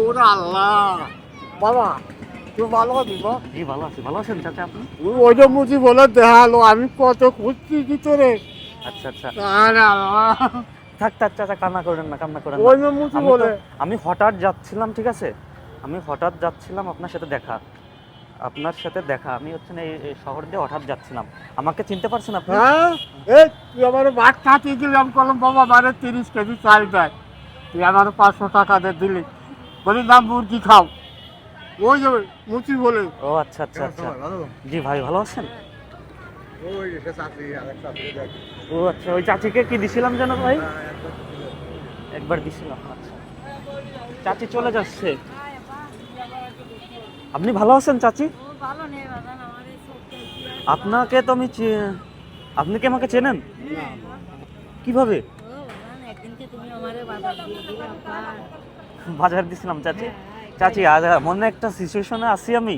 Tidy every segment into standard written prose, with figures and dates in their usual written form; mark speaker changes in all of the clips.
Speaker 1: ওরে আল্লাহ বাবা তুই ভালো আছি বা?
Speaker 2: জি ভালো আছি। ভালো আছেন চাচা আপনি?
Speaker 1: ওইটা মুচি বলে দেখালো আমি কত খুঁজছি ভিতরে।
Speaker 2: আচ্ছা আচ্ছা,
Speaker 1: আরে আল্লাহ
Speaker 2: থাক থাক চাচা, কান্না করেন না, কান্না করেন
Speaker 1: ওই
Speaker 2: না।
Speaker 1: মুচি
Speaker 2: আমি তো
Speaker 1: বলে
Speaker 2: আমি হঠাৎ যাচ্ছিলাম, ঠিক আছে, আমি হঠাৎ যাচ্ছিলাম আপনার সাথে দেখা, আপনার সাথে দেখা। আমি হচ্ছে না এই শহর দিয়ে হঠাৎ যাচ্ছিলাম। আমাকে চিনতে পারছেন আপনি?
Speaker 1: হ্যাঁ এই তুই আমার ভাত খাতে গেলাম করলাম বাবা বারে 30 কেজি চাল দেয় তুই আমার 500 টাকা দিলি বলি দাম মুরগি খাও ওই যে মুচি বলে
Speaker 2: ও আচ্ছা আচ্ছা আচ্ছা। জি ভাই ভালো আছেন? ও আচ্ছা, ওই চাচিকে কি দিছিলাম যেন ভাই? একবার দিছিলাম। আচ্ছা, চাচি চলে যাচ্ছে। আপনি ভালো আছেন চাচি? আপনাকে তো আমি আপনি কি আমাকে চেনেন? কিভাবে? বাজার দিছিলাম চাচি। চাচি আজ এমন একটা সিচুয়েশনে আছি আমি,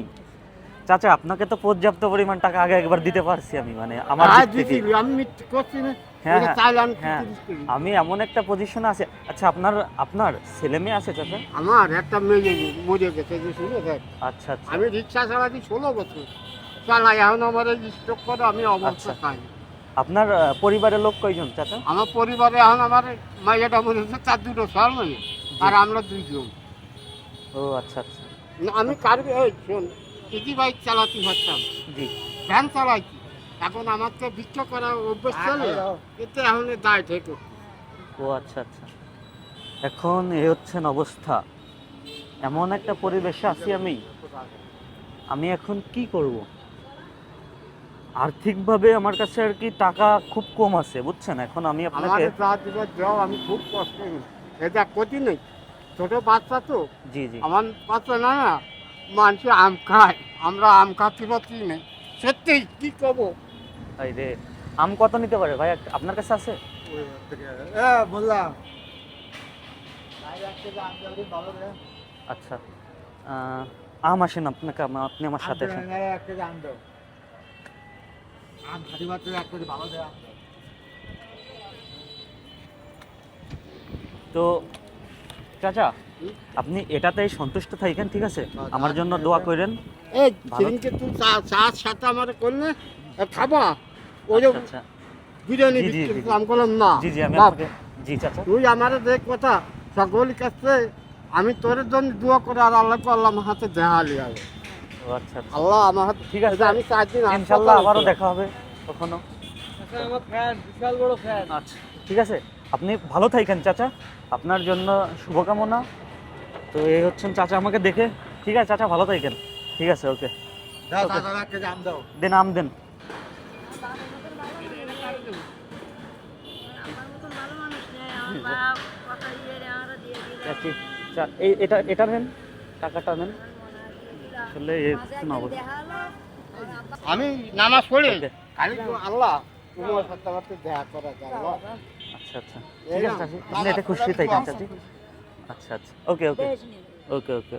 Speaker 2: চাচা আপনাকে তো পর্যাপ্ত পরিমাণ টাকা আগে একবার দিতে পারছি আমি, মানে আমার দিক থেকে।
Speaker 1: আমি মিথ্যে করছি না
Speaker 2: হ্যাঁ
Speaker 1: ওই চাল আমি
Speaker 2: হ্যাঁ,
Speaker 1: 30 কেজি।
Speaker 2: আমি এমন একটা পজিশনে আছি। আচ্ছা, আপনার আপনার ছেলে মেয়ে আছে চাচা?
Speaker 1: আমার একটা মেয়ে মরে গেছে যে শুনে দেখ
Speaker 2: আচ্ছা আচ্ছা
Speaker 1: আমি রিক্সা চালাচ্ছি 16 বছর চালাই এখন আমার স্টক করে আমি অবস্থা
Speaker 2: আচ্ছা।
Speaker 1: পাই
Speaker 2: আপনার পরিবারের লোক কয়জন চাচা?
Speaker 1: আমার পরিবারে এখন আমার মাইয়াটা মরে গেছে 4 সাল মানে আর আমরা 2 জন
Speaker 2: ও আচ্ছা আচ্ছা।
Speaker 1: আমি কার এই শোন ইজি বাইক চালাতে পারতাম
Speaker 2: জি।
Speaker 1: ভ্যান চালাইছি এখন আমার তো বিক্রি করা অভ্যেস চলে এতে এখন দায় ঠিক
Speaker 2: ও আচ্ছা আচ্ছা। এখন এই হচ্ছেন অবস্থা, এমন একটা পরিবেশে আছি আমি। আমি এখন কি করব? আর্থিকভাবে আমার কাছে আর কি টাকা খুব কম আছে, বুঝছেন। এখন আমি
Speaker 1: আমার
Speaker 2: আপনাকে
Speaker 1: যা দিবার যাও আমি খুব কষ্ট এটা ক্ষতি নেই ছোট বাচ্চা তো
Speaker 2: জি জি
Speaker 1: আমার বাচ্চা না না মানুষ আম খায় আমরা আম খাচ্ছি পাচ্ছি নেই সত্যি কি করবো
Speaker 2: ভাই রে, আম কত নিতে পারে ভাই? আপনার কাছে আছে?
Speaker 1: বললাম
Speaker 2: আচ্ছা, আম আসেন আপনাকে, আপনি আমার সাথে আসেন। তো চাচা, আপনি এটাতেই সন্তুষ্ট থাকেন, ঠিক আছে? আমার জন্য দোয়া করেন।
Speaker 1: এই
Speaker 2: ভালো।
Speaker 1: সেদিনকে তুই চা সাথে আমার করলে খাবা ওই যে
Speaker 2: আচ্ছা আচ্ছা।
Speaker 1: বিরিয়ানি
Speaker 2: জি, জি,
Speaker 1: বিক্রি
Speaker 2: জি, জি।
Speaker 1: আমি করলাম না
Speaker 2: জি জি, আমি
Speaker 1: বাপ,
Speaker 2: আপনাকে, জি চাচা।
Speaker 1: তুই আমার দেখ কথা সকলের কাছে আমি তোর জন্য দোয়া করে আর আল্লাহকে আল্লাহ আমার হাতে দেখালি হবে
Speaker 2: ও আচ্ছা আচ্ছা,
Speaker 1: আল্লাহ আমার হাতে
Speaker 2: ঠিক আছে।
Speaker 1: আমি 4 দিন
Speaker 2: ইনশাল্লাহ আবারও দেখা হবে কখনো।
Speaker 1: আমার ফ্যান বিশাল বড় ফ্যান
Speaker 2: আচ্ছা ঠিক আছে, আপনি ভালো থাকেন চাচা, আপনার জন্য শুভকামনা। তো এই হচ্ছেন চাচা আমাকে দেখে। ঠিক আছে চাচা, ভালো থাকেন। ঠিক আছে, ওকে।
Speaker 1: দাও দাদা একটা জাম দাও
Speaker 2: দেন আম দেন। চাচি, এটা এটা নেন, টাকাটা নেন। আসলে এই হচ্ছে না অবস্থা।
Speaker 1: আমি নামাজ পড়ি
Speaker 2: Okay.
Speaker 1: খালি তো আল্লাহ তোমার সাথে আমার তো দেখা করা যায় আল্লাহ।
Speaker 2: আচ্ছা আচ্ছা, ঠিক আছে চাচি, আপনি এটা খুশি থাকেন চাচি। আচ্ছা আচ্ছা, ওকে ওকে ওকে ওকে।